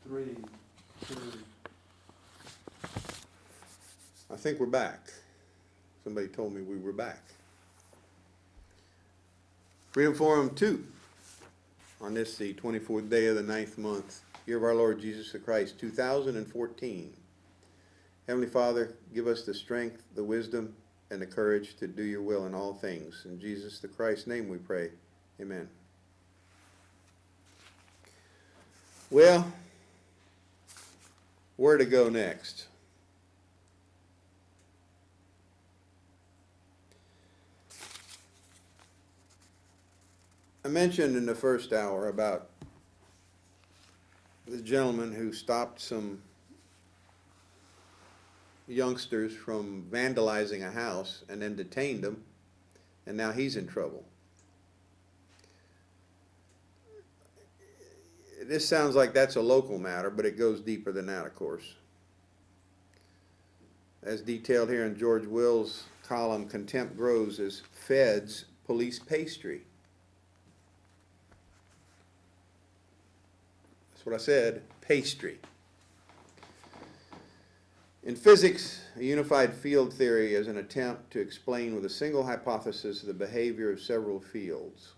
3, 2. I think we're back. Somebody told me we were back. Freedom Forum 2 on this, the 24th day of the 9th month, year of our Lord Jesus the Christ, 2014. Heavenly Father, give us the strength, the wisdom, and the courage to do your will in all things. In Jesus the Christ's name we pray. Amen. Well, where to go next? I mentioned in the first hour about the gentleman who stopped some youngsters from vandalizing a house and then detained them, and now he's in trouble. This sounds like that's a local matter, but it goes deeper than that, of course. As detailed here in George Will's column, Contempt Grows as Feds Police Pastry. That's what I said, pastry. In physics, a unified field theory is an attempt to explain with a single hypothesis the behavior of several fields.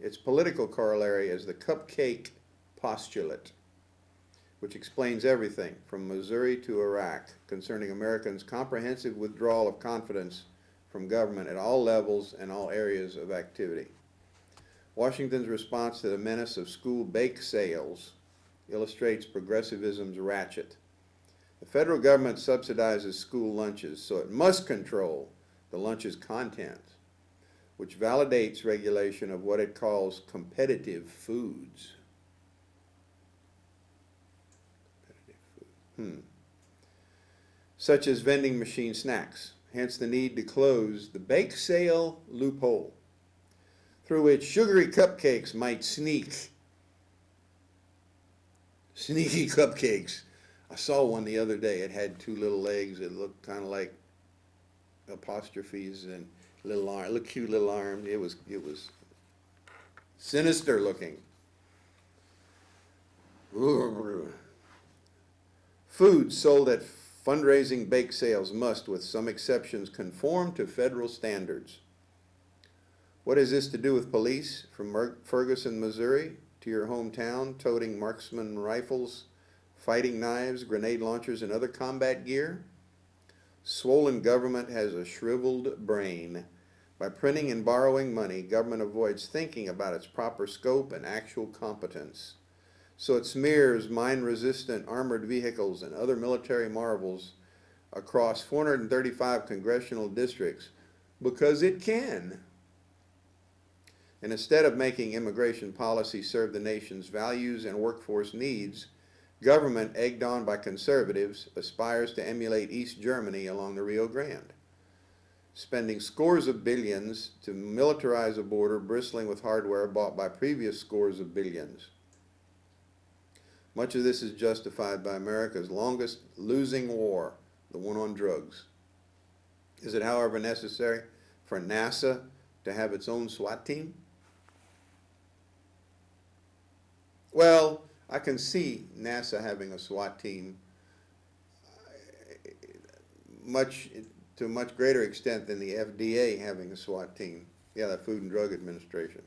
Its political corollary is the cupcake postulate, which explains everything from Missouri to Iraq concerning Americans' comprehensive withdrawal of confidence from government at all levels and all areas of activity. Washington's response to the menace of school bake sales illustrates progressivism's ratchet. The federal government subsidizes school lunches, so it must control the lunch's content, which validates regulation of what it calls competitive foods. Such as vending machine snacks, hence the need to close the bake sale loophole, through which sugary cupcakes might sneaky cupcakes. I saw one the other day. It had two little legs. It looked kind of like apostrophes and little arm. Looked cute little arm. It was sinister looking. Foods sold at fundraising bake sales must, with some exceptions, conform to federal standards. What has this to do with police from Ferguson, Missouri, to your hometown, toting marksman rifles, fighting knives, grenade launchers, and other combat gear? Swollen government has a shriveled brain. By printing and borrowing money, government avoids thinking about its proper scope and actual competence. So it smears mine-resistant armored vehicles and other military marvels across 435 congressional districts because it can. And instead of making immigration policy serve the nation's values and workforce needs, government, egged on by conservatives, aspires to emulate East Germany along the Rio Grande, spending scores of billions to militarize a border bristling with hardware bought by previous scores of billions. Much of this is justified by America's longest losing war, the one on drugs. Is it, however, necessary for NASA to have its own SWAT team? Well, I can see NASA having a SWAT team to a much greater extent than the FDA having a SWAT team. Yeah, the Food and Drug Administration.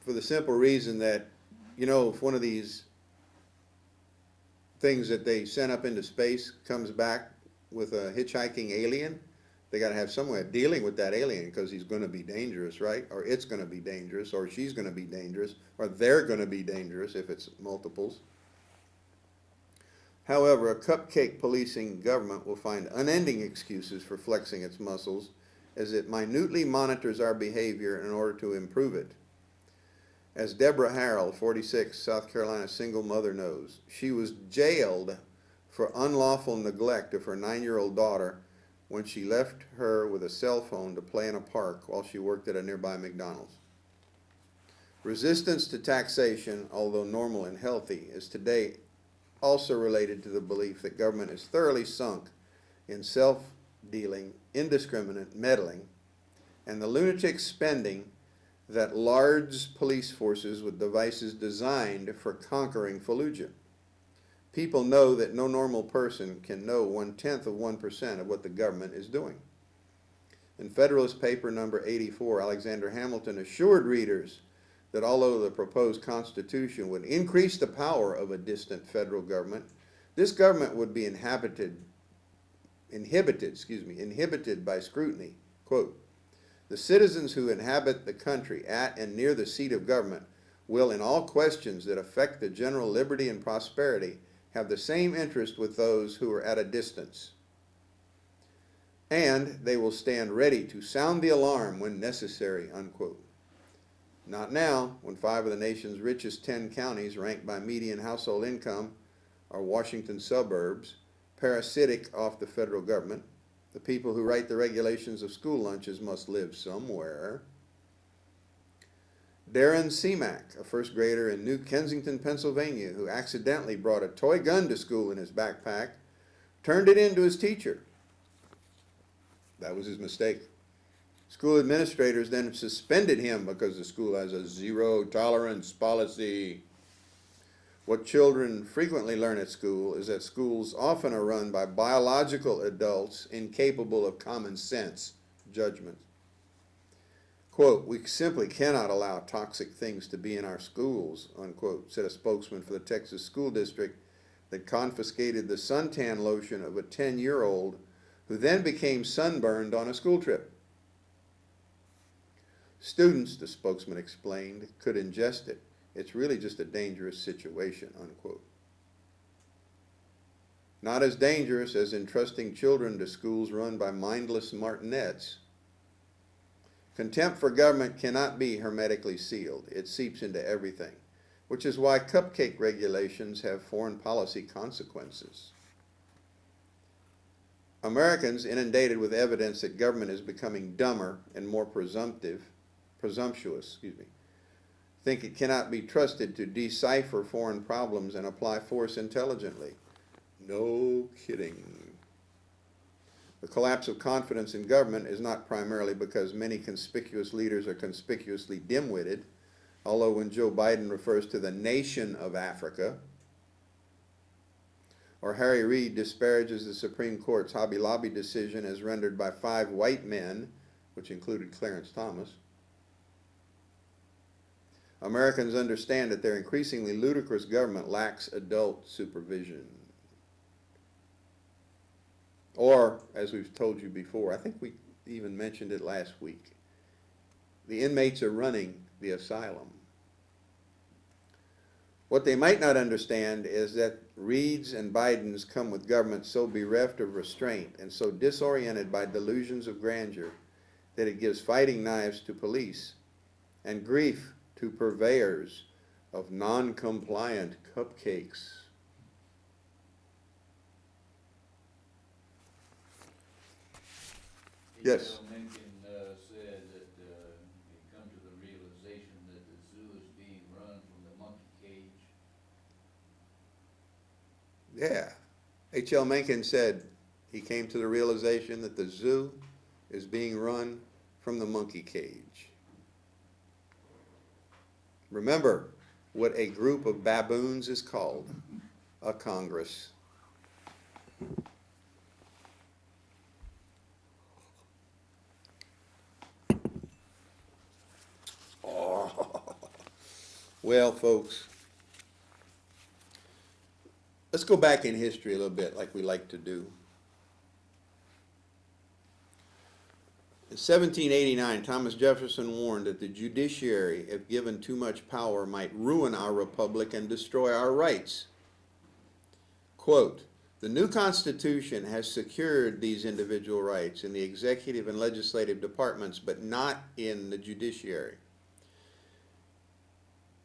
For the simple reason that, you know, if one of these things that they sent up into space comes back with a hitchhiking alien, they got to have some way of dealing with that alien because he's going to be dangerous, right? Or it's going to be dangerous, or she's going to be dangerous, or they're going to be dangerous if it's multiples. However, a cupcake policing government will find unending excuses for flexing its muscles as it minutely monitors our behavior in order to improve it. As Deborah Harrell, 46, South Carolina single mother, knows, she was jailed for unlawful neglect of her 9-year-old daughter when she left her with a cell phone to play in a park while she worked at a nearby McDonald's. Resistance to taxation, although normal and healthy, is today also related to the belief that government is thoroughly sunk in self-dealing, indiscriminate meddling, and the lunatic spending that large police forces with devices designed for conquering Fallujah. People know that no normal person can know 1/10 of 1% of what the government is doing. In Federalist Paper number 84, Alexander Hamilton assured readers that although the proposed Constitution would increase the power of a distant federal government, this government would be inhibited by scrutiny. Quote, "The citizens who inhabit the country at and near the seat of government will, in all questions that affect the general liberty and prosperity, have the same interest with those who are at a distance. And they will stand ready to sound the alarm when necessary," unquote. Not now, when 5 of the nation's richest 10 counties, ranked by median household income, are Washington suburbs, parasitic off the federal government. The people who write the regulations of school lunches must live somewhere. Darren Seamack, a first grader in New Kensington, Pennsylvania, who accidentally brought a toy gun to school in his backpack, turned it in to his teacher. That was his mistake. School administrators then suspended him because the school has a zero tolerance policy. What children frequently learn at school is that schools often are run by biological adults incapable of common sense judgment. Quote, "We simply cannot allow toxic things to be in our schools," unquote, said a spokesman for the Texas school district that confiscated the suntan lotion of a 10-year-old who then became sunburned on a school trip. Students, the spokesman explained, could ingest it. It's really just a dangerous situation, unquote. Not as dangerous as entrusting children to schools run by mindless martinets. Contempt for government cannot be hermetically sealed. It seeps into everything, which is why cupcake regulations have foreign policy consequences. Americans, inundated with evidence that government is becoming dumber and more presumptuous, think it cannot be trusted to decipher foreign problems and apply force intelligently. No kidding. The collapse of confidence in government is not primarily because many conspicuous leaders are conspicuously dim-witted, although when Joe Biden refers to the nation of Africa, or Harry Reid disparages the Supreme Court's Hobby Lobby decision as rendered by 5 white men, which included Clarence Thomas, Americans understand that their increasingly ludicrous government lacks adult supervision. Or, as we've told you before, I think we even mentioned it last week, the inmates are running the asylum. What they might not understand is that Reid's and Biden's come with governments so bereft of restraint and so disoriented by delusions of grandeur that it gives fighting knives to police and grief to purveyors of non-compliant cupcakes. Yes. Lincoln said that he come to the realization that the zoo is being run from the monkey cage. Yeah. H.L. Mencken said he came to the realization that the zoo is being run from the monkey cage. Remember what a group of baboons is called: a Congress. Oh. Well, folks, let's go back in history a little bit like we like to do. In 1789, Thomas Jefferson warned that the judiciary, if given too much power, might ruin our republic and destroy our rights. Quote, "The new Constitution has secured these individual rights in the executive and legislative departments, but not in the judiciary.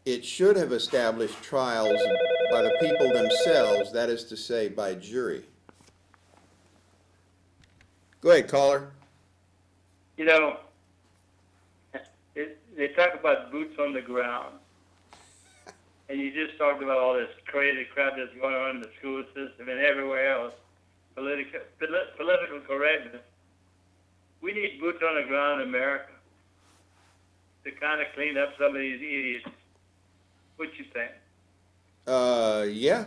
It should have established trials by the people themselves, that is to say, by jury." Go ahead, caller. You know, they talk about boots on the ground. And you just talked about all this crazy crap that's going on in the school system and everywhere else. Political correctness. We need boots on the ground in America. to kind of clean up some of these idiots. What you think? Yeah.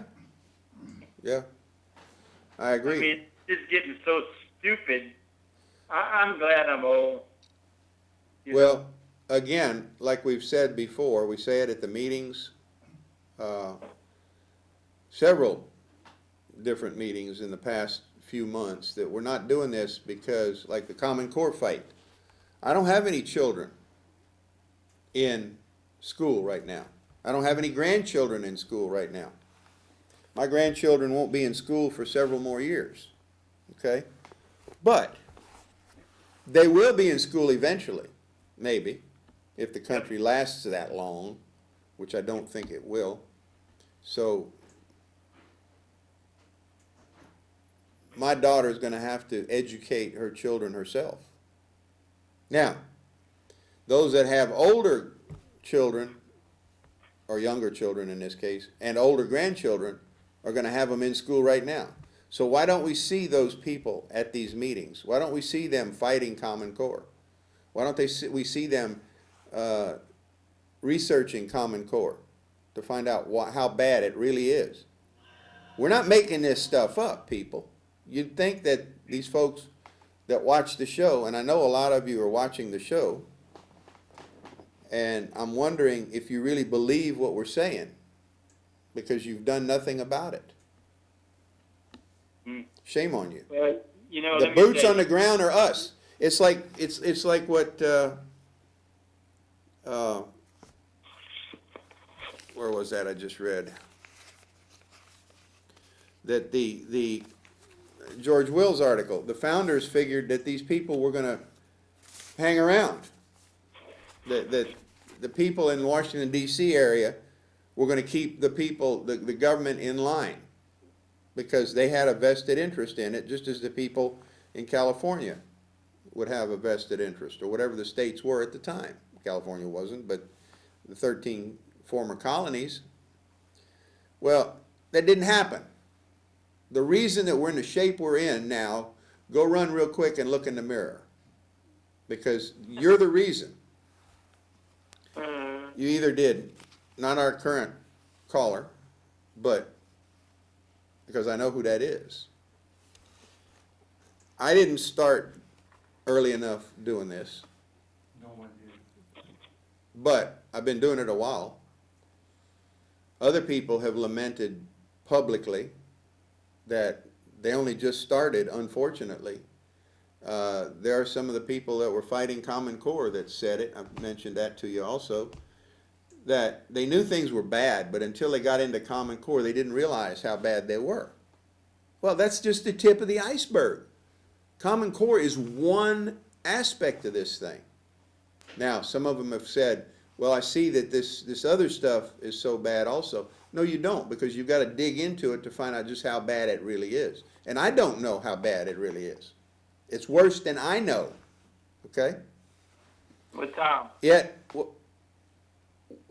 Yeah. I I agree. mean, it's getting so stupid. I'm glad I'm old. You know? Well, again, like we've said before, we say it at the meetings, several different meetings in the past few months, that we're not doing this because, like the Common Core fight, I don't have any children in school right now. I don't have any grandchildren in school right now. My grandchildren won't be in school for several more years, okay? But they will be in school eventually, maybe, if the country lasts that long, which I don't think it will. So my daughter's going to have to educate her children herself. Now, those that have older children, or younger children in this case, and older grandchildren, are going to have them in school right now. So why don't we see those people at these meetings? Why don't we see them fighting Common Core? Why don't we see them researching Common Core to find out how bad it really is? We're not making this stuff up, people. You'd think that these folks that watch the show, and I know a lot of you are watching the show, and I'm wondering if you really believe what we're saying, because you've done nothing about it. Shame on you. Well, you know, The let me boots tell on the ground are us. It's like what where was that I just read? That the George Will's article, the founders figured that these people were going to hang around. That the people in Washington, D.C. area were going to keep the people, the government in line, because they had a vested interest in it, just as the people in California would have a vested interest, or whatever the states were at the time. California wasn't, but the 13 former colonies. Well, that didn't happen. The reason that we're in the shape we're in now, go run real quick and look in the mirror, because you're the reason. You either did, not our current caller, but because I know who that is. I didn't start early enough doing this, No one did. but I've been doing it a while. Other people have lamented publicly that they only just started, unfortunately. There are some of the people that were fighting Common Core that said it, I've mentioned that to you also, that they knew things were bad, but until they got into Common Core, they didn't realize how bad they were. Well, that's just the tip of the iceberg. Common Core is one aspect of this thing. Now, some of them have said, well, I see that this other stuff is so bad also. No, you don't, because you've got to dig into it to find out just how bad it really is. And I don't know how bad it really is. It's worse than I know, okay? with Tom. Yet,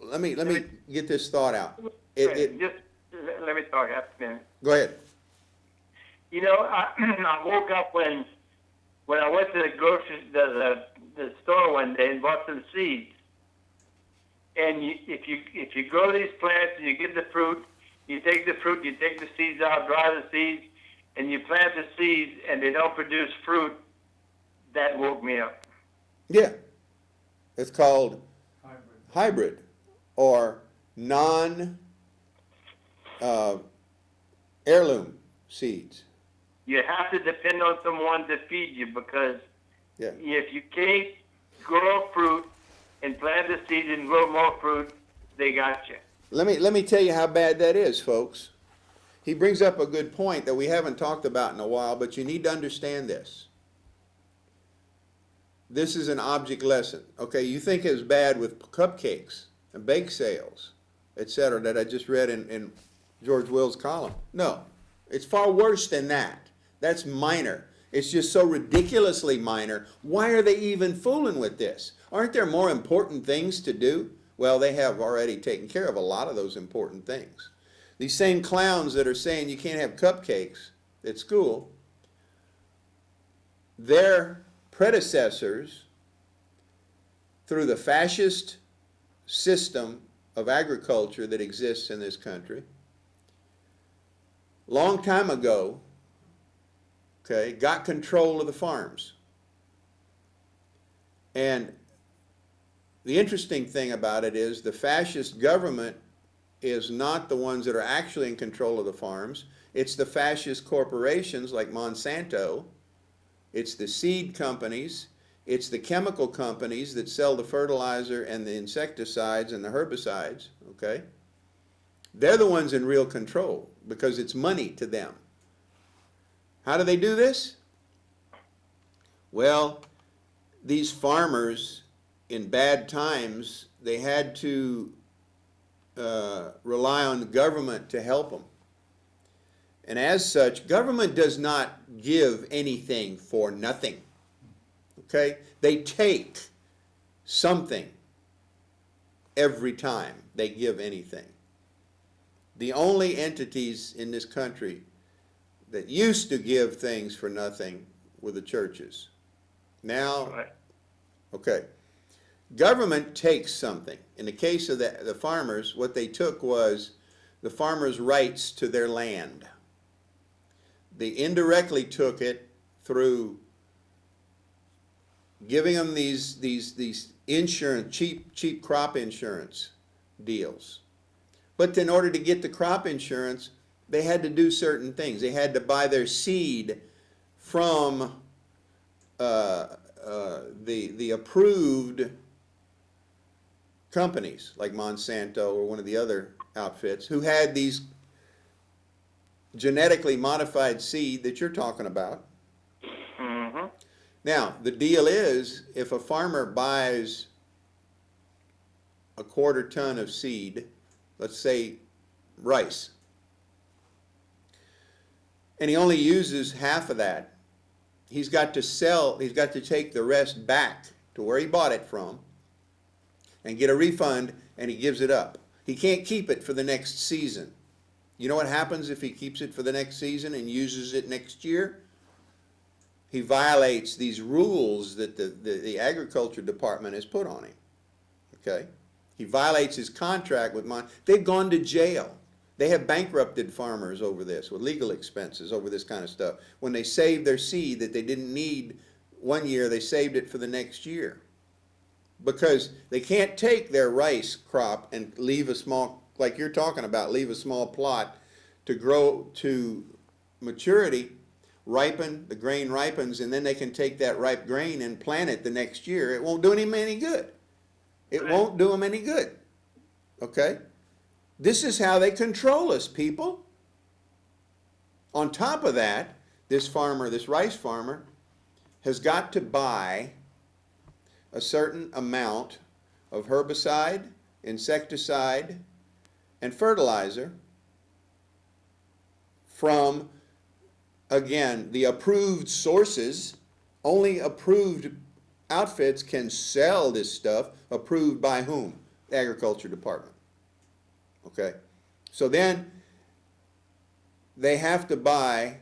let me get this thought out. Just let me talk half a minute. Go ahead. You know, I woke up when I went to the store one day and bought some seeds. And if you grow these plants and you get the fruit, you take the seeds out, dry the seeds, and you plant the seeds, and they don't produce fruit. That woke me up. Yeah. It's called Hybrid. hybrid or heirloom seeds. You have to depend on someone to feed you, because Yeah. if you can't grow fruit and plant the seeds and grow more fruit, they got you. Let me tell you how bad that is, folks. He brings up a good point that we haven't talked about in a while, but you need to understand this. This is an object lesson. Okay, you think it's bad with cupcakes and bake sales, etc., that I just read in George Will's column. No, it's far worse than that. That's minor. It's just so ridiculously minor. Why are they even fooling with this? Aren't there more important things to do? Well, they have already taken care of a lot of those important things. These same clowns that are saying you can't have cupcakes at school, their predecessors through the fascist system of agriculture that exists in this country, long time ago, okay, got control of the farms. And the interesting thing about it is the fascist government is not the ones that are actually in control of the farms. It's the fascist corporations like Monsanto. It's the seed companies. It's the chemical companies that sell the fertilizer and the insecticides and the herbicides, okay? They're the ones in real control because it's money to them. How do they do this? Well, these farmers in bad times, they had to rely on the government to help them. And as such, government does not give anything for nothing. Okay? They take something every time they give anything. The only entities in this country that used to give things for nothing were the churches. Now, Right. okay, government takes something. In the case of the farmers, what they took was the farmers' rights to their land. They indirectly took it through giving them these insurance, cheap crop insurance deals. But in order to get the crop insurance, they had to do certain things. They had to buy their seed from the approved companies like Monsanto or one of the other outfits who had these genetically modified seed that you're talking about. Mm-hmm. Now, the deal is, if a farmer buys a quarter ton of seed, let's say rice, and he only uses half of that, he's got to take the rest back to where he bought it from and get a refund, and he gives it up. He can't keep it for the next season. You know what happens if he keeps it for the next season and uses it next year? He violates these rules that the agriculture department has put on him. Okay? He violates his contract with they've gone to jail. They have bankrupted farmers over this with legal expenses over this kind of stuff. When they saved their seed that they didn't need one year, they saved it for the next year. Because they can't take their rice crop and leave a small, like you're talking about, leave a small plot to grow to maturity, ripen, the grain ripens, and then they can take that ripe grain and plant it the next year. It won't do them any good. It won't do them any good. Okay? This is how they control us, people. On top of that, this farmer, this rice farmer, has got to buy a certain amount of herbicide, insecticide, and fertilizer from, again, the approved sources. Only approved outfits can sell this stuff. Approved by whom? The Agriculture Department. Okay? So then they have to buy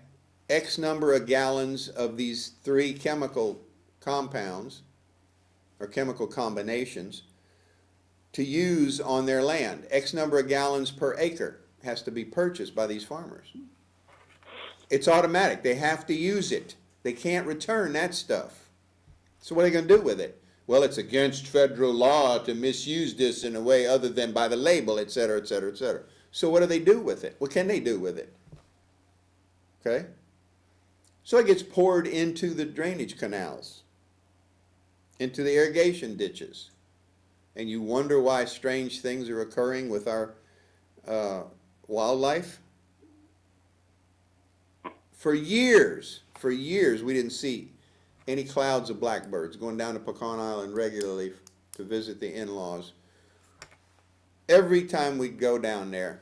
X number of gallons of these 3 chemical compounds or chemical combinations to use on their land. X number of gallons per acre has to be purchased by these farmers. It's automatic. They have to use it. They can't return that stuff. So what are they going to do with it? Well, it's against federal law to misuse this in a way other than by the label, et cetera, et cetera, et cetera. So what do they do with it? What can they do with it? Okay? So it gets poured into the drainage canals, into the irrigation ditches. And you wonder why strange things are occurring with our wildlife. For years, we didn't see any clouds of blackbirds going down to Pecan Island regularly to visit the in-laws. Every time we'd go down there,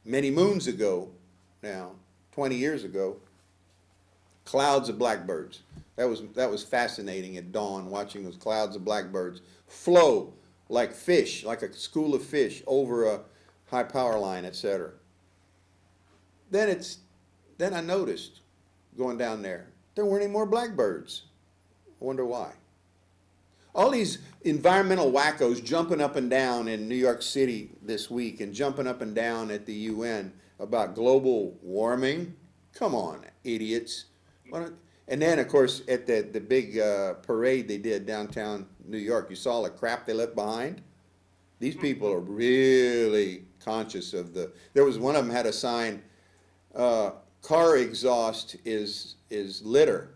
many moons ago now, 20 years ago, clouds of blackbirds. That was fascinating at dawn, watching those clouds of blackbirds flow like fish, like a school of fish over a high power line, etc. Then I noticed going down there weren't any more blackbirds. I wonder why. All these environmental wackos jumping up and down in New York City this week and jumping up and down at the UN about global warming. Come on, idiots. And then, of course, at the big parade they did downtown New York, you saw the crap they left behind? These people are really conscious of there was one of them had a sign, car exhaust is litter.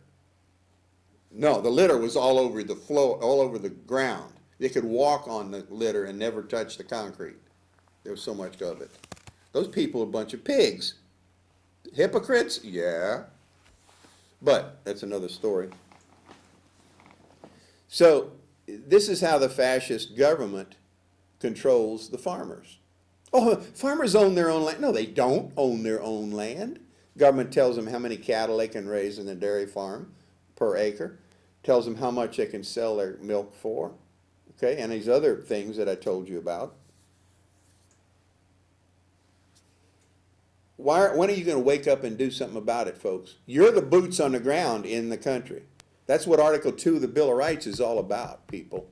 No, the litter was all over the floor, all over the ground. They could walk on the litter and never touch the concrete. There was so much of it. Those people are a bunch of pigs. Hypocrites? Yeah. But that's another story. So this is how the fascist government controls the farmers. Oh, farmers own their own land. No, they don't own their own land. Government tells them how many cattle they can raise in a dairy farm per acre, tells them how much they can sell their milk for, okay, and these other things that I told you about. When are you going to wake up and do something about it, folks? You're the boots on the ground in the country. That's what Article 2 of the Bill of Rights is all about, people.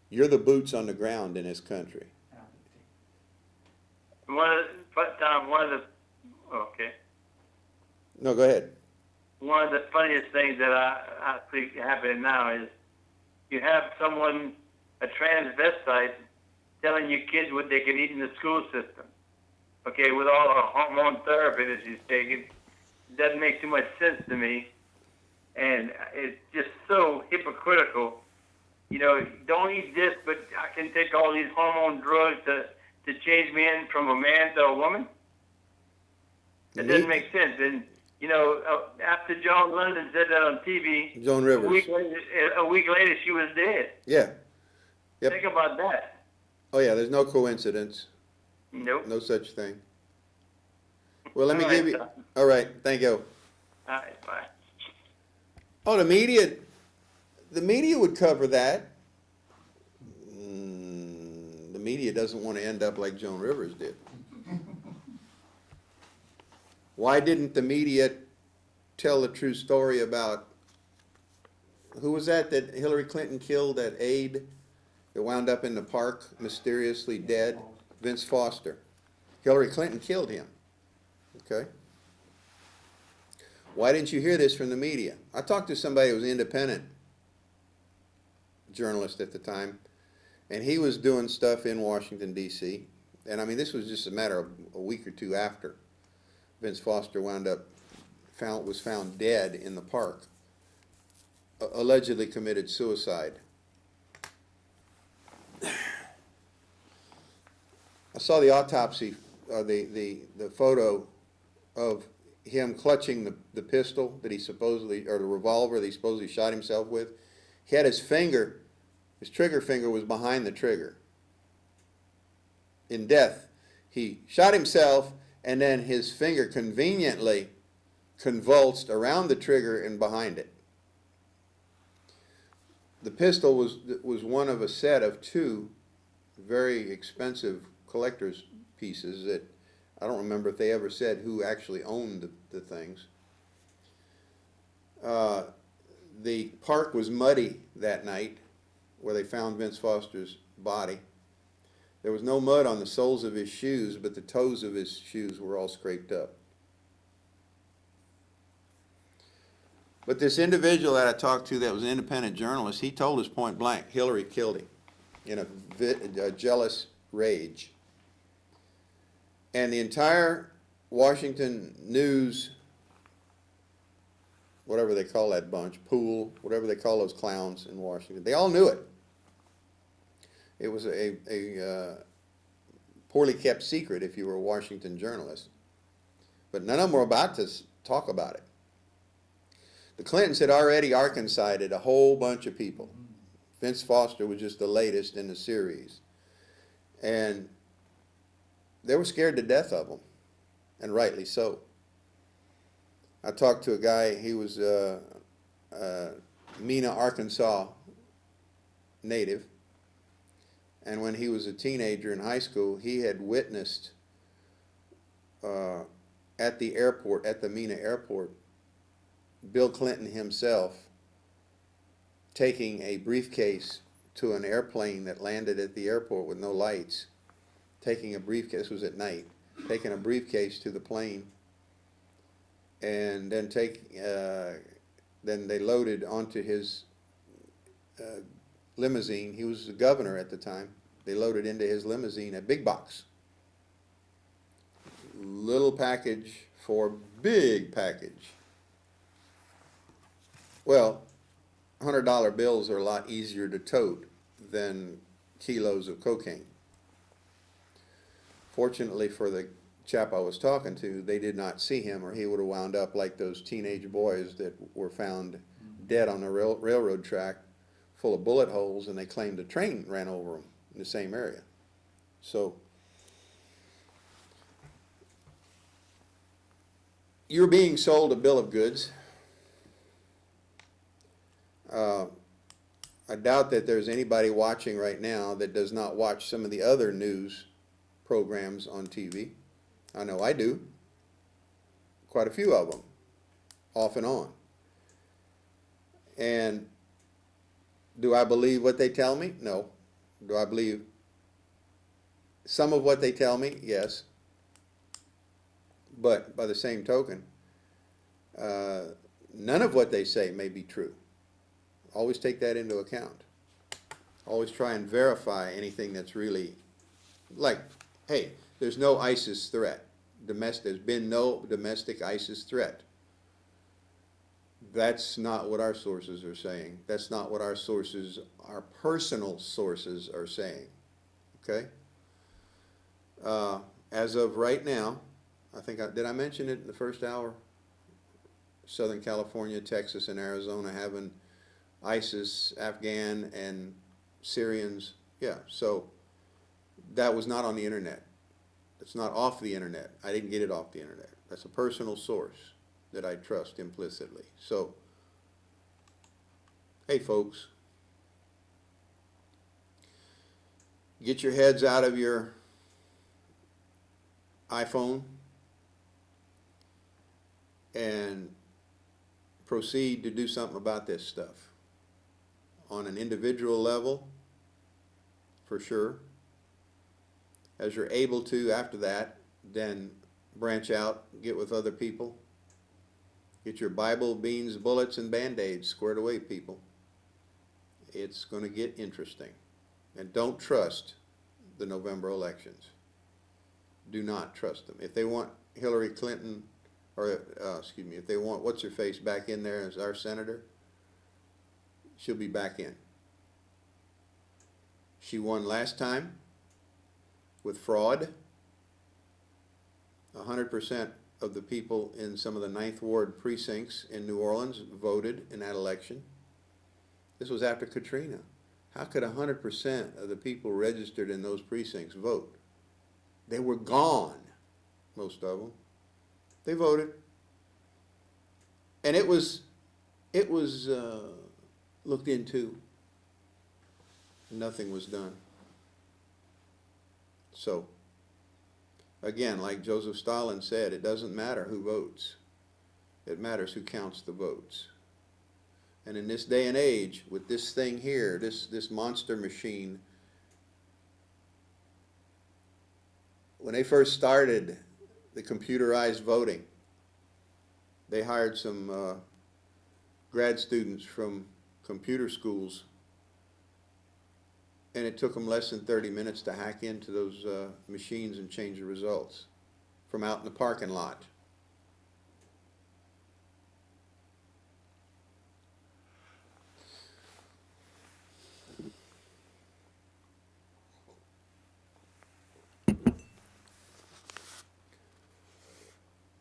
You're the boots on the ground in this country. Okay. No, go ahead. One of the funniest things that I think happening now is you have someone, a transvestite, telling your kids what they can eat in the school system. Okay, with all the hormone therapy that she's taking, it doesn't make too much sense to me. And it's just so hypocritical. You know, don't eat this, but I can take all these hormone drugs to change me in from a man to a woman? It doesn't make sense. And, you know, after John London said that on TV, Joan Rivers. a week later she was dead. Yeah. Yep. Think about that. Oh, yeah, there's no coincidence. Nope. No such thing. Well, let me All give right, you. Tom. All right, thank you. All right, bye. Oh, the media would cover that. The media doesn't want to end up like Joan Rivers did. Why didn't the media tell the true story about, who was that Hillary Clinton killed, that aide that wound up in the park mysteriously dead? Vince Foster. Hillary Clinton killed him. Okay? Why didn't you hear this from the media? I talked to somebody who was an independent journalist at the time, and he was doing stuff in Washington, D.C. And I mean, this was just a matter of a week or two after Vince Foster was found dead in the park, allegedly committed suicide. I saw the autopsy, the photo of him clutching the pistol that he supposedly, or the revolver that he supposedly shot himself with. He had his trigger finger was behind the trigger. In death, he shot himself, and then his finger conveniently convulsed around the trigger and behind it. The pistol was one of a set of two very expensive collector's pieces that I don't remember if they ever said who actually owned the things. The park was muddy that night where they found Vince Foster's body. There was no mud on the soles of his shoes, but the toes of his shoes were all scraped up. But this individual that I talked to that was an independent journalist, he told us point blank, Hillary killed him in a jealous rage. And the entire Washington News, whatever they call that bunch, pool, whatever they call those clowns in Washington, they all knew it. It was a poorly kept secret if you were a Washington journalist. But none of them were about to talk about it. The Clintons had already Arkansided a whole bunch of people. Vince Foster was just the latest in the series. And they were scared to death of him, and rightly so. I talked to a guy, he was Mena, Arkansas native, and when he was a teenager in high school, he had witnessed at the airport, at the Mena airport, Bill Clinton himself taking a briefcase to an airplane that landed at the airport with no lights, taking a briefcase, this was at night, taking a briefcase to the plane, and then then they loaded onto his limousine. He was the governor at the time. They loaded into his limousine a big box. Little package for big package. Well, $100 bills are a lot easier to tote than kilos of cocaine. Fortunately for the chap I was talking to, they did not see him, or he would have wound up like those teenage boys that were found dead on the railroad track full of bullet holes, and they claimed a train ran over them in the same area. So you're being sold a bill of goods. I doubt that there's anybody watching right now that does not watch some of the other news programs on TV. I know I do. Quite a few of them, off and on. And do I believe what they tell me? No. Do I believe some of what they tell me? Yes. But by the same token, none of what they say may be true. Always take that into account. Always try and verify anything that's really, like, hey, there's no ISIS threat. There's been no domestic ISIS threat. That's not what our sources are saying. That's not what our sources, our personal sources, are saying. Okay? As of right now, I think did I mention it in the first hour? Southern California, Texas, and Arizona having ISIS, Afghan, and Syrians. Yeah, so that was not on the internet. It's not off the internet. I didn't get it off the internet. That's a personal source that I trust implicitly. So, hey folks, get your heads out of your iPhone and proceed to do something about this stuff. On an individual level, for sure. As you're able to after that, then branch out, get with other people. Get your Bible, beans, bullets, and Band-Aids squared away, people. It's going to get interesting. And don't trust the November elections. Do not trust them. If they want Hillary Clinton, or if they want what's-her-face back in there as our senator, she'll be back in. She won last time with fraud. 100% of the people in some of the 9th Ward precincts in New Orleans voted in that election. This was after Katrina. How could 100% of the people registered in those precincts vote? They were gone, most of them. They voted. And it was looked into. Nothing was done. So, again, like Joseph Stalin said, it doesn't matter who votes. It matters who counts the votes. And in this day and age, with this thing here, this monster machine, when they first started the computerized voting, they hired some grad students from computer schools, and it took them less than 30 minutes to hack into those machines and change the results from out in the parking lot.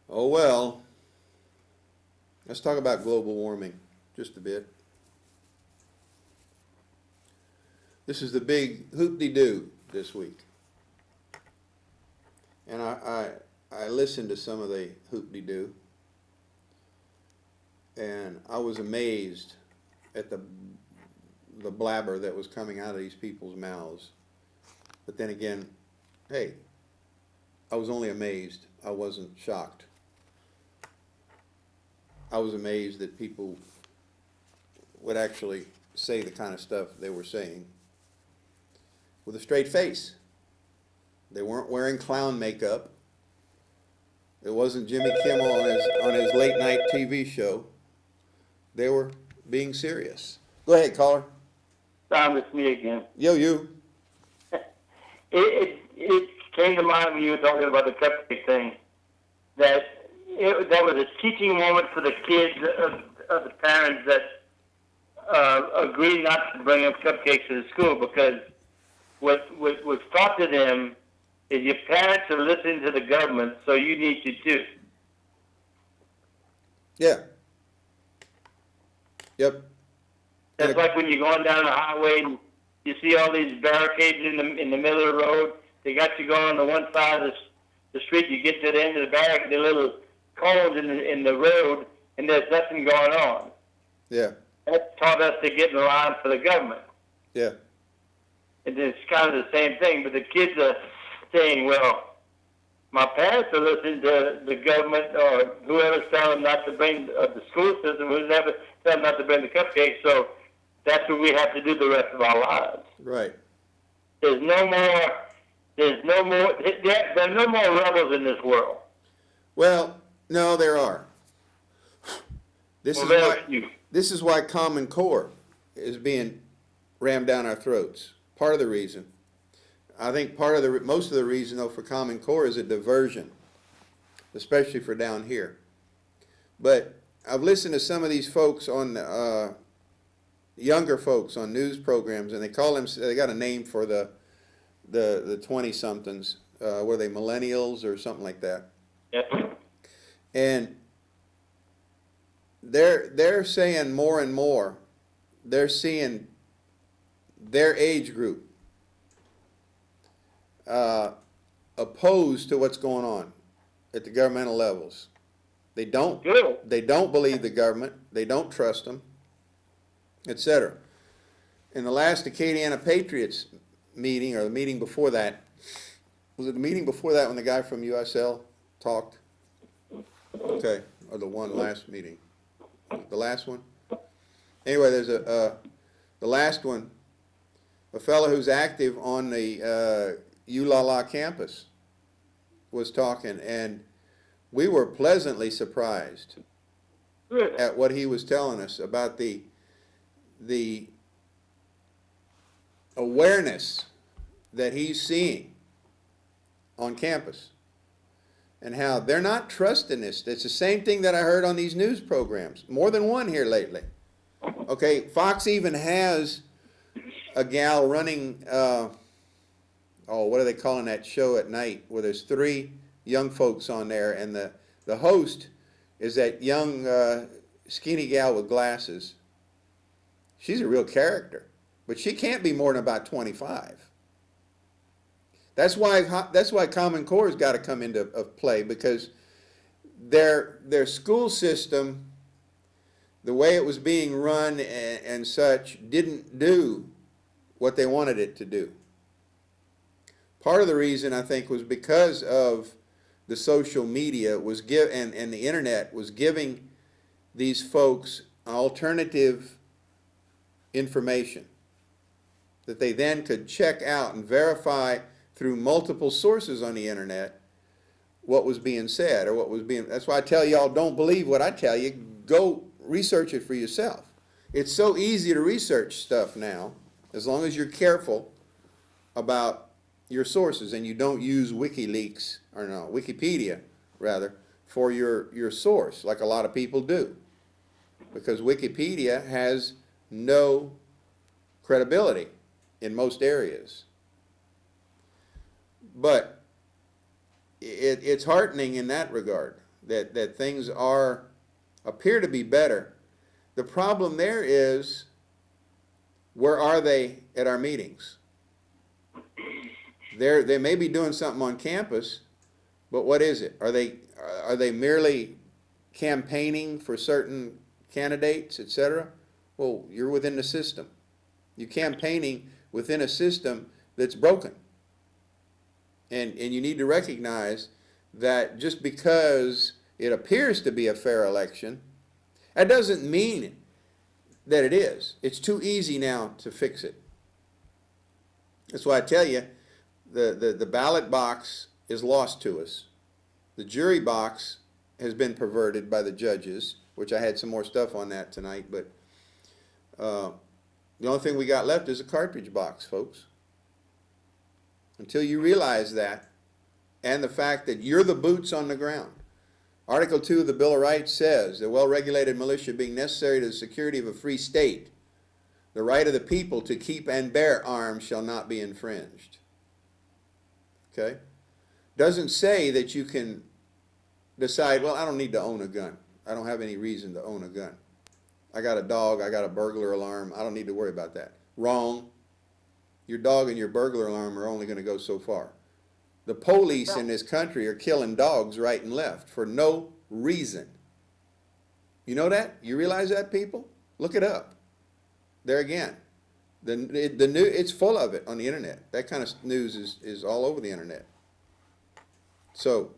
Oh well, let's talk about global warming just a bit. This is the big hoop-de-doo this week. And I listened to some of the hoop-de-doo, and I was amazed at the blabber that was coming out of these people's mouths. But then again, hey, I was only amazed. I wasn't shocked. I was amazed that people would actually say the kind of stuff they were saying. with a straight face. They weren't wearing clown makeup. It wasn't Jimmy Kimmel on his late night TV show. They were being serious. Go ahead, caller. Tom, it's me again. Yo, you. It came to mind when you were talking about the cupcake thing that that was a teaching moment for the kids of the parents that agreed not to bring up cupcakes to the school, because what was taught to them is your parents are listening to the government, so you need to too. Yeah. Yep. That's like when you're going down the highway and you see all these barricades in the middle of the road. They got you going on the one side of the street. You get to the end of the barricade, the little cones in the road, and there's nothing going on. Yeah. That taught us to get in line for the government. Yeah. And it's kind of the same thing, but the kids are saying, well, my parents are listening to the government or whoever's telling them not to bring the school system, who's never telling them not to bring the cupcakes, so that's what we have to do the rest of our lives. Right. There are no more rebels in this world. Well, no, there are. This Well, is there why. are few. This is why Common Core is being rammed down our throats. Part of the reason. I think most of the reason, though, for Common Core is a diversion, especially for down here. But I've listened to some of these folks on, younger folks on news programs, and they got a name for the 20-somethings, were they millennials or something like that? Yep. And they're saying more and more, they're seeing their age group opposed to what's going on at the governmental levels. They don't Good. believe the government, they don't trust them, etc. In the last Acadiana Patriots meeting, or the meeting before that, was it the meeting before that when the guy from USL talked? Okay, or the one last meeting? The last one? Anyway, there's the last one, a fellow who's active on the ULala campus was talking, and we were pleasantly surprised Good. at what he was telling us about the awareness that he's seeing on campus and how they're not trusting this. It's the same thing that I heard on these news programs, more than one here lately. Okay, Fox even has a gal running, what are they calling that show at night, where there's 3 young folks on there, and the host is that young skinny gal with glasses. She's a real character, but she can't be more than about 25. That's why Common Core's got to come into play, because their school system, the way it was being run and such, didn't do what they wanted it to do. Part of the reason, I think, was because of the social media and the internet was giving these folks alternative information that they then could check out and verify through multiple sources on the internet what was being said, or what was being. That's why I tell y'all, don't believe what I tell you. Go research it for yourself. It's so easy to research stuff now, as long as you're careful about your sources and you don't use Wikipedia rather, for your source, like a lot of people do. Because Wikipedia has no credibility in most areas. But it's heartening in that regard, that things appear to be better. The problem there is, where are they at our meetings? They may be doing something on campus, but what is it? Are they merely campaigning for certain candidates, etc.? Well, you're within the system. You're campaigning within a system that's broken. And you need to recognize that just because it appears to be a fair election, that doesn't mean that it is. It's too easy now to fix it. That's why I tell you, the ballot box is lost to us. The jury box has been perverted by the judges, which I had some more stuff on that tonight, but the only thing we got left is a cartridge box, folks. Until you realize that, and the fact that you're the boots on the ground. Article 2 of the Bill of Rights says, the well-regulated militia being necessary to the security of a free state, the right of the people to keep and bear arms shall not be infringed. Okay? Doesn't say that you can decide, well, I don't need to own a gun. I don't have any reason to own a gun. I got a dog, I got a burglar alarm, I don't need to worry about that. Wrong. Your dog and your burglar alarm are only going to go so far. The police in this country are killing dogs right and left for no reason. You know that? You realize that, people? Look it up. There again. The new, it's full of it on the internet. That kind of news is all over the internet. So,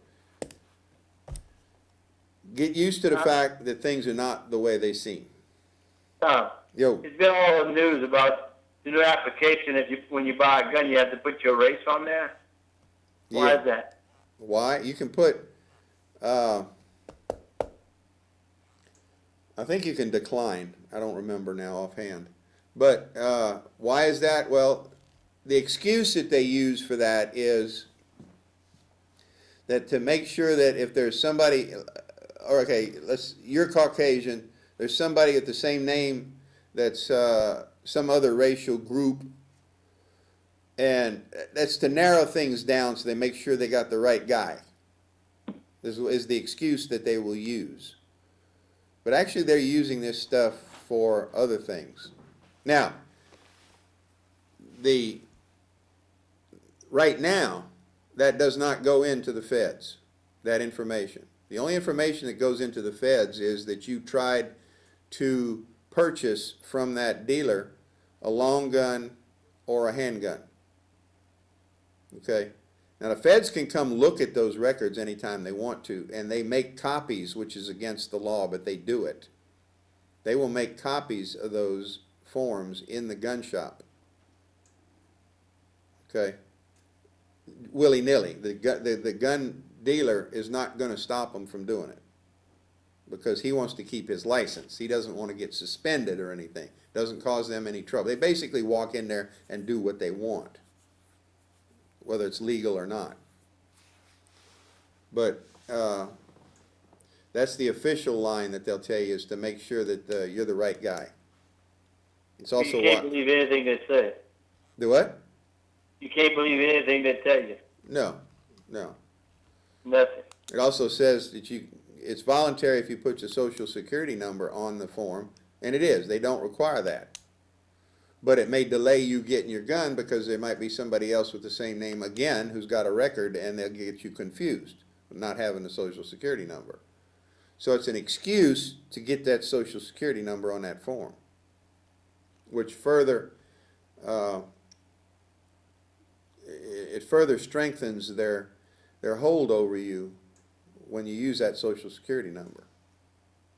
get used to the fact that things are not the way they seem. Tom, Yo, it's been all the news about the new application that when you buy a gun, you have to put your race on there. Why yeah. is that? Why? You can put, I think you can decline. I don't remember now offhand. But why is that? Well, the excuse that they use for that is that to make sure that if there's somebody, or okay, you're Caucasian, there's somebody with the same name that's some other racial group, and that's to narrow things down so they make sure they got the right guy. This is the excuse that they will use. But actually they're using this stuff for other things. Now, right now, that does not go into the feds, that information. The only information that goes into the feds is that you tried to purchase from that dealer a long gun or a handgun. Okay? Now the feds can come look at those records anytime they want to, and they make copies, which is against the law, but they do it. They will make copies of those forms in the gun shop. Okay? Willy-nilly. The gun dealer is not going to stop them from doing it because he wants to keep his license. He doesn't want to get suspended or anything. Doesn't cause them any trouble. They basically walk in there and do what they want, whether it's legal or not. But that's the official line that they'll tell you, is to make sure that you're the right guy. It's also You can't believe anything they say. The what? You can't believe anything they tell you. No. Nothing. It also says that it's voluntary if you put your social security number on the form, and it is. They don't require that. But it may delay you getting your gun because there might be somebody else with the same name again who's got a record, and they'll get you confused with not having a social security number. So it's an excuse to get that social security number on that form, which further it further strengthens their hold over you when you use that social security number.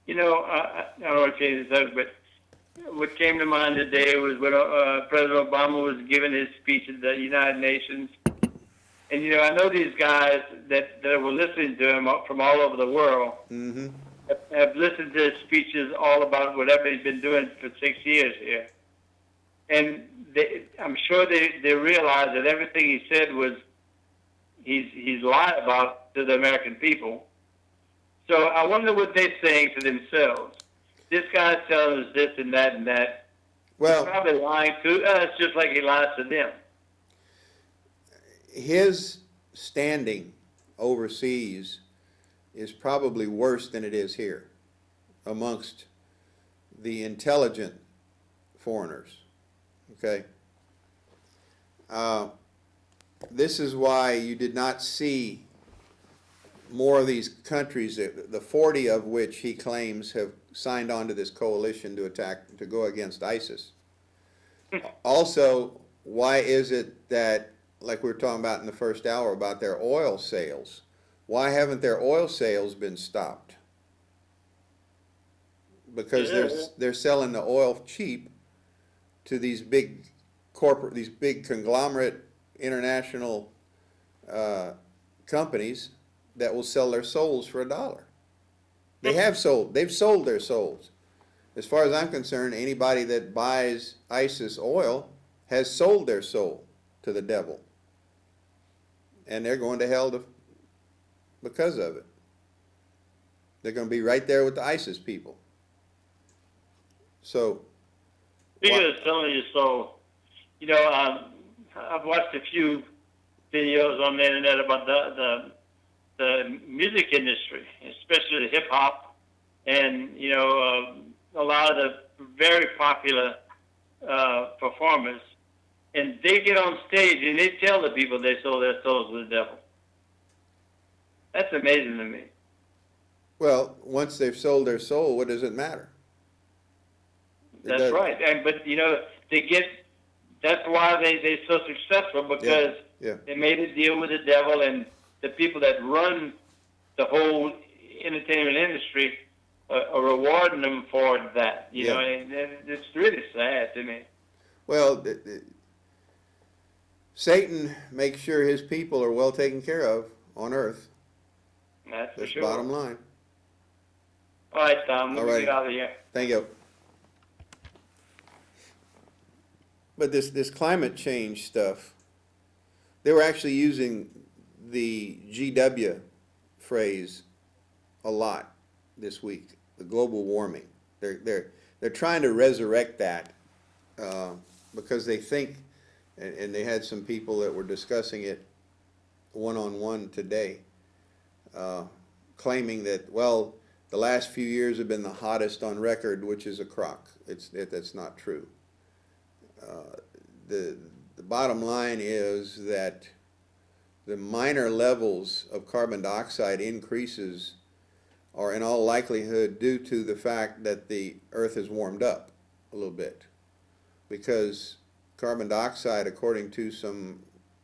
You know, I don't want to change the subject, but what came to mind today was when President Obama was giving his speech at the United Nations. And, you know, I know these guys that were listening to him from all over the world have listened to his speeches all about whatever he's been doing for 6 years here. And I'm sure they realize that everything he said was he's lied about to the American people. So I wonder what they're saying to themselves. This guy's telling us this and that and that. Well, He's probably lying to us just like he lies to them. his standing overseas is probably worse than it is here amongst the intelligent foreigners. Okay? This is why you did not see more of these countries, the 40 of which he claims have signed on to this coalition to go against ISIS. Also, why is it that, like we were talking about in the first hour about their oil sales, why haven't their oil sales been stopped? Because they're selling the oil cheap to these big corporate, these big conglomerate international companies that will sell their souls for $1. They've sold their souls. As far as I'm concerned, anybody that buys ISIS oil has sold their soul to the devil. And they're going to hell because of it. They're going to be right there with the ISIS people. So, Speaking of selling your soul, you know, I've watched a few videos on the internet about the music industry, especially hip hop, and you know, a lot of the very popular performers, and they get on stage and they tell the people they sold their souls to the devil. That's amazing to me. well, once they've sold their soul, what does it matter? That's right, but you know, they get. That's why they're so successful, because Yeah. they made a deal with the devil, and the people that run the whole entertainment industry are rewarding them for that. You Yeah. know, and it's really sad to me. Well, Satan makes sure his people are well taken care of on earth. That's for That's sure. bottom line. All right, Tom. Let All me right. get out of here. Thank you. But this climate change stuff, they were actually using the GW phrase a lot this week, the global warming. They're trying to resurrect that because they think, and they had some people that were discussing it one-on-one today, claiming that, well, the last few years have been the hottest on record, which is a crock. That's not true. The bottom line is that the minor levels of carbon dioxide increases are in all likelihood due to the fact that the earth has warmed up a little bit. Because carbon dioxide, according to some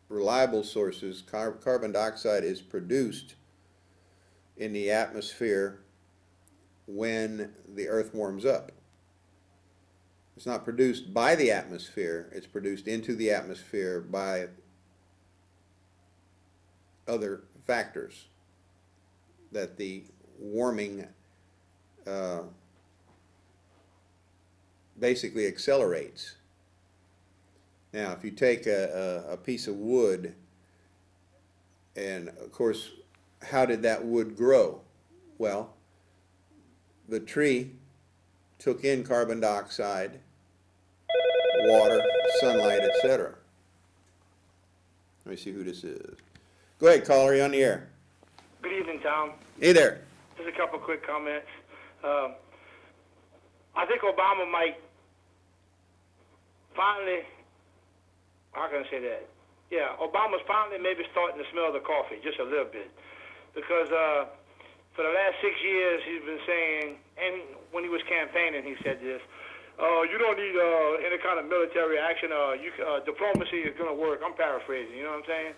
reliable sources, carbon dioxide is produced in the atmosphere when the earth warms up. It's not produced by the atmosphere, it's produced into the atmosphere by other factors that the warming basically accelerates. Now, if you take a piece of wood, and of course, how did that wood grow? Well, the tree took in carbon dioxide, water, sunlight, etc. Let me see who this is. Go ahead, caller, you're on the air. Good evening, Tom. Hey there. Just a couple quick comments. I think Obama might finally, how can I say that? Yeah, Obama's finally maybe starting to smell the coffee, just a little bit. Because for the last 6 years, he's been saying, and when he was campaigning, he said this, you don't need any kind of military action. Diplomacy is going to work. I'm paraphrasing, you know what I'm saying?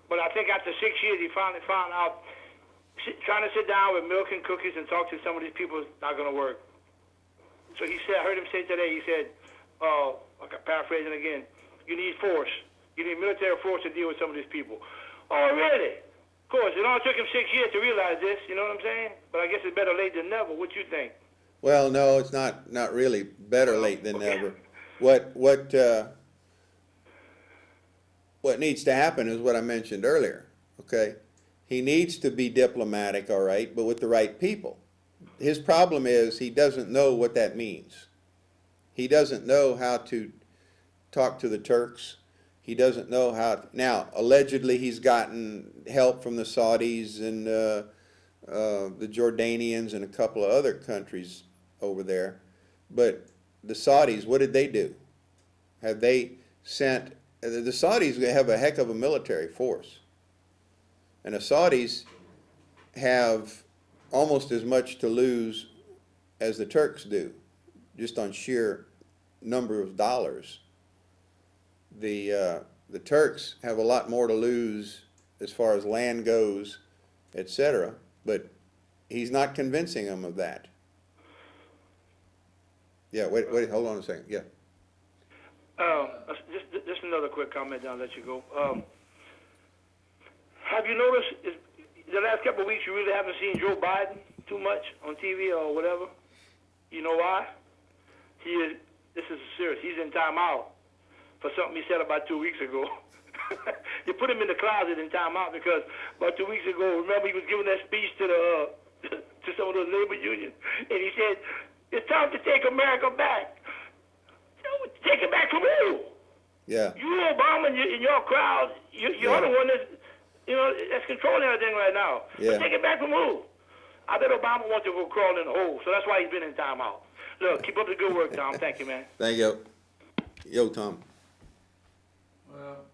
But I think after 6 years, he finally found out trying to sit down with milk and cookies and talk to some of these people is not going to work. So he said, I heard him say today, he said, paraphrasing again, you need force. You need military force to deal with some of these people. Oh, really? Of course, it only took him 6 years to realize this, you know what I'm saying? But I guess it's better late than never. What you think? Well, no, it's not really better late than okay. never. What needs to happen is what I mentioned earlier, okay? He needs to be diplomatic, all right, but with the right people. His problem is he doesn't know what that means. He doesn't know how to talk to the Turks. He doesn't know how. Now, allegedly, he's gotten help from the Saudis and the Jordanians and a couple of other countries over there. But the Saudis, what did they do? Have they sent? The Saudis have a heck of a military force, and the Saudis have almost as much to lose as the Turks do, just on sheer number of dollars. The Turks have a lot more to lose as far as land goes, etc. But he's not convincing them of that. Yeah, wait, hold on a second. Yeah. Just another quick comment, then I'll let you go. Have you noticed the last couple of weeks you really haven't seen Joe Biden too much on TV or whatever? You know why? This is serious. He's in timeout for something he said about 2 weeks ago. You put him in the closet in timeout because about 2 weeks ago, remember he was giving that speech to to some of the labor unions, and he said, "It's time to take America back." Take it back from who? Yeah. You, Obama, and your crowd, you're the one that's controlling everything right now. Yeah. But take it back from who? I bet Obama wants to go crawl in a hole, so that's why he's been in timeout. Look, keep up the good work, Tom. Thank you, man. Thank you. Yo, Tom. Well,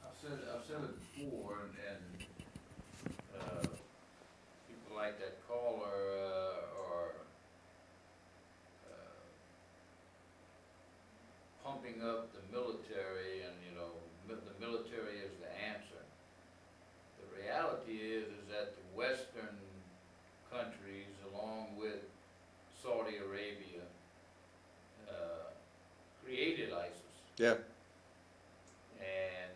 I've said it before, and people like that caller are pumping up the military, and the military is the answer. The reality is that the Western countries, along with Saudi Arabia, created ISIS. Yeah. And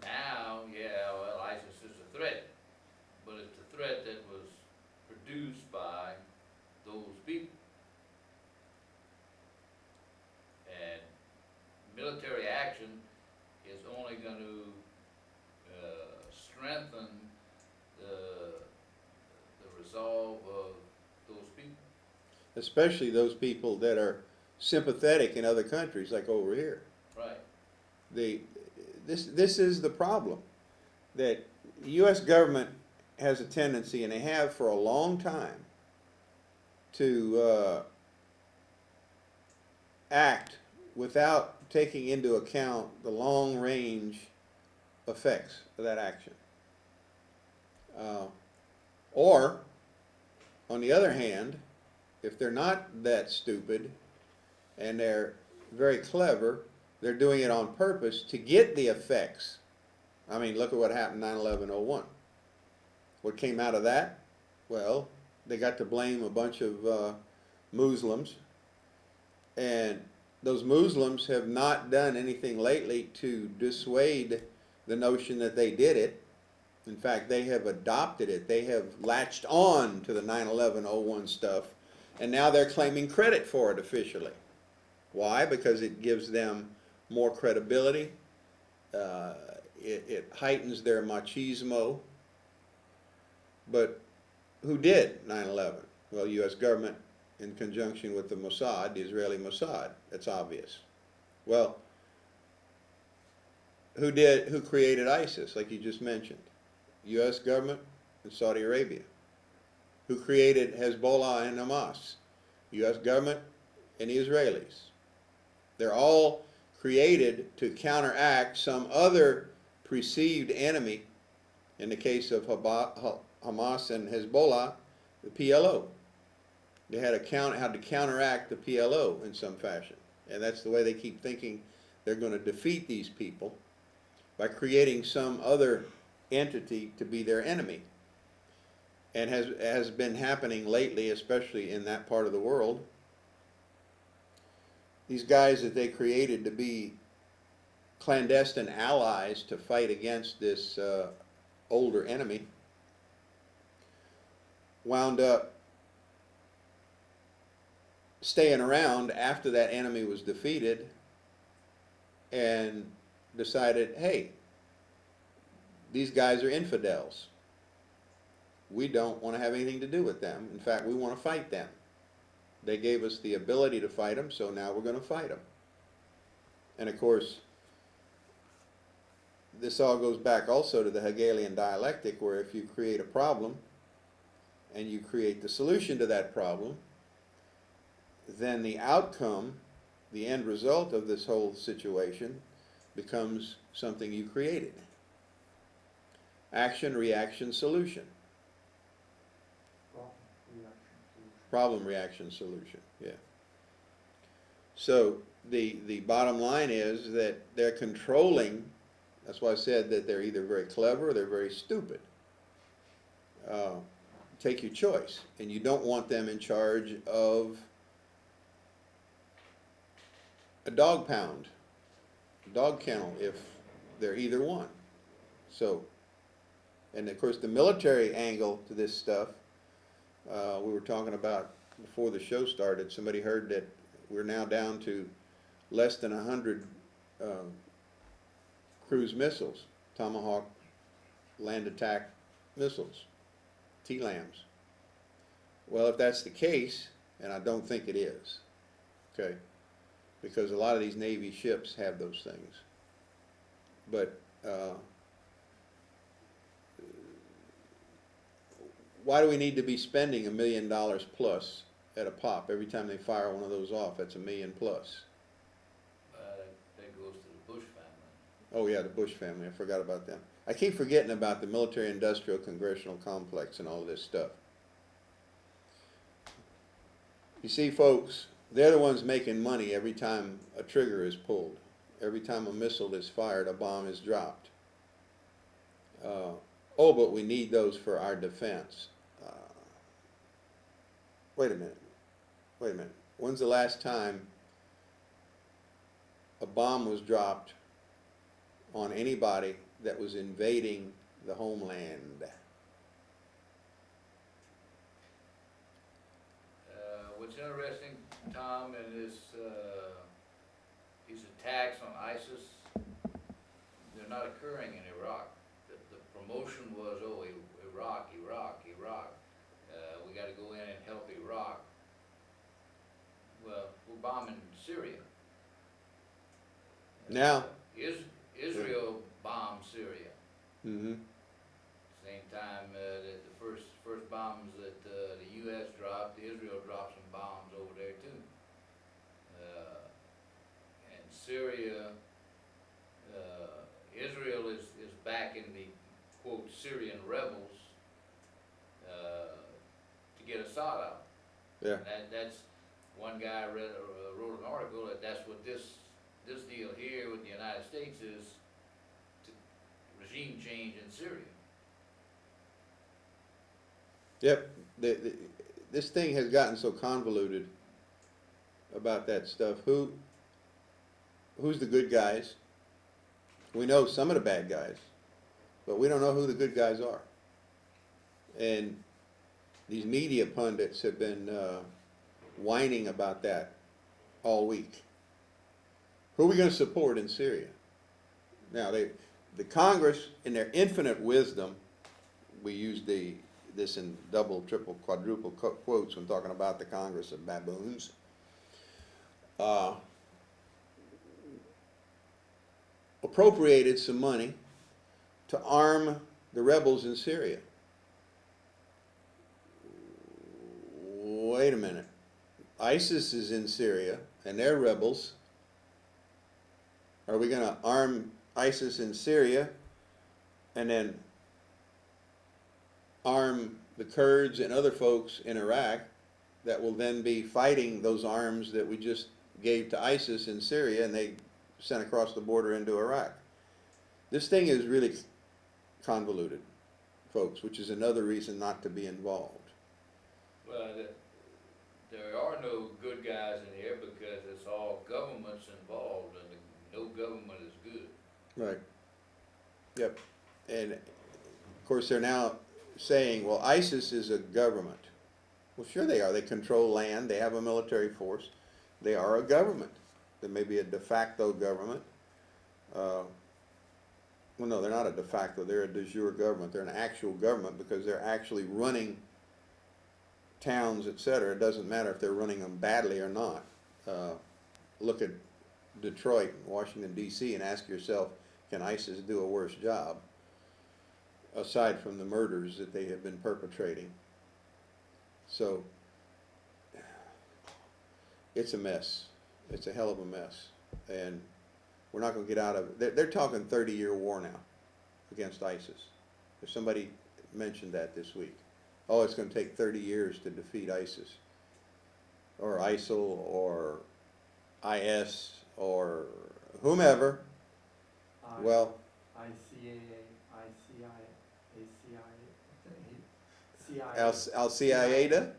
now, ISIS is a threat, but it's a threat that was produced by those people. And military action is only going to strengthen the resolve of those people. Especially those people that are sympathetic in other countries, like over here. Right. This is the problem, that the U.S. government has a tendency, and they have for a long time, to act without taking into account the long-range effects of that action. Or, on the other hand, if they're not that stupid and they're very clever, they're doing it on purpose to get the effects. I mean, look at what happened 9/11/01. What came out of that? Well, they got to blame a bunch of Muslims, and those Muslims have not done anything lately to dissuade the notion that they did it. In fact, they have adopted it. They have latched on to the 9/11/01 stuff, and now they're claiming credit for it officially. Why? Because it gives them more credibility. It heightens their machismo. But who did 9/11? Well, U.S. government in conjunction with the Mossad, the Israeli Mossad. That's obvious. Well, who created ISIS, like you just mentioned? U.S. government and Saudi Arabia. Who created Hezbollah and Hamas? U.S. government and the Israelis. They're all created to counteract some other perceived enemy. In the case of Hamas and Hezbollah, the PLO. They had to counteract the PLO in some fashion. And that's the way they keep thinking they're going to defeat these people, by creating some other entity to be their enemy. And has been happening lately, especially in that part of the world. These guys that they created to be clandestine allies to fight against this older enemy wound up staying around after that enemy was defeated and decided, hey, these guys are infidels. We don't want to have anything to do with them. In fact, we want to fight them. They gave us the ability to fight them, so now we're going to fight them. And of course, this all goes back also to the Hegelian dialectic, where if you create a problem and you create the solution to that problem, then the outcome, the end result of this whole situation, becomes something you created. Action, reaction, solution. Problem, reaction, solution. Yeah. So the bottom line is that they're controlling. That's why I said that they're either very clever or they're very stupid. Take your choice. And you don't want them in charge of a dog pound, dog kennel, if they're either one. So, and of course, the military angle to this stuff, we were talking about before the show started. Somebody heard that we're now down to less than 100 cruise missiles, Tomahawk land attack missiles, TLAMs. Well, if that's the case, and I don't think it is, okay, because a lot of these Navy ships have those things. But why do we need to be spending $1 million plus at a pop every time they fire one of those off? That's $1 million plus. That goes to the Bush family. Oh yeah, the Bush family, I forgot about them. I keep forgetting about the military-industrial congressional complex and all of this stuff. You see, folks, they're the ones making money every time a trigger is pulled. Every time a missile is fired, a bomb is dropped. Oh, but we need those for our defense. Wait a minute. When's the last time a bomb was dropped on anybody that was invading the homeland? What's interesting, Tom, in this, these attacks on ISIS, they're not occurring in Iraq. The promotion was, oh, Iraq. We got to go in and help Iraq. Well, we're bombing Syria. Now. Israel bombed Syria. Mm-hmm. Same time that the first bombs that the U.S. dropped, Israel dropped some bombs over there too. And Syria, Israel is backing the quote Syrian rebels to get Assad out. Yeah. That's one guy wrote an article that's what this deal here with the United States is, to regime change in Syria. Yep. This thing has gotten so convoluted about that stuff. Who's the good guys? We know some of the bad guys, but we don't know who the good guys are. And these media pundits have been whining about that all week. Who are we going to support in Syria? Now, the Congress, in their infinite wisdom, we use this in double, triple, quadruple quotes when talking about the Congress of baboons, appropriated some money to arm the rebels in Syria. Wait a minute. ISIS is in Syria, and they're rebels. Are we going to arm ISIS in Syria and then arm the Kurds and other folks in Iraq that will then be fighting those arms that we just gave to ISIS in Syria and they sent across the border into Iraq? This thing is really convoluted, folks, which is another reason not to be involved. Well, there are no good guys in here because it's all governments involved, and no government is good. Right. Yep. And of course they're now saying, well, ISIS is a government. Well, sure they are. They control land. They have a military force. They are a government. They may be a de facto government. Well, no, they're not a de facto. They're a de jure government. They're an actual government because they're actually running towns, etc. It doesn't matter if they're running them badly or not. Look at Detroit, Washington, D.C., and ask yourself, can ISIS do a worse job, aside from the murders that they have been perpetrating? So, it's a mess. It's a hell of a mess. And we're not going to get out of it. They're talking 30-year war now against ISIS. If somebody mentioned that this week. Oh, it's going to take 30 years to defeat ISIS, or ISIL, or IS, or whomever. Well, Al-Qaeda.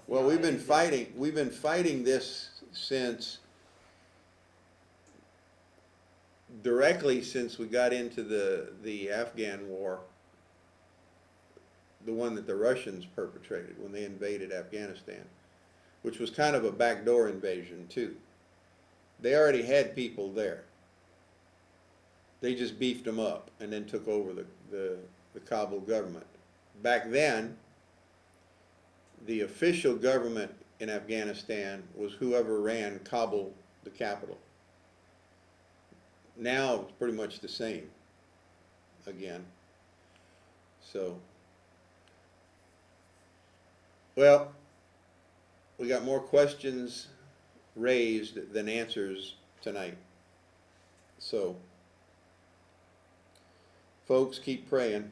Well, we've been fighting this since directly since we got into the Afghan war, the one that the Russians perpetrated when they invaded Afghanistan, which was kind of a backdoor invasion too. They already had people there. They just beefed them up and then took over the Kabul government. Back then, the official government in Afghanistan was whoever ran Kabul, the capital. Now it's pretty much the same again. So, well, we got more questions raised than answers tonight. So, folks, keep praying.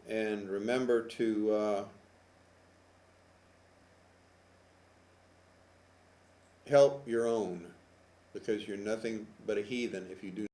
And remember to help your own, because you're nothing but a heathen if you do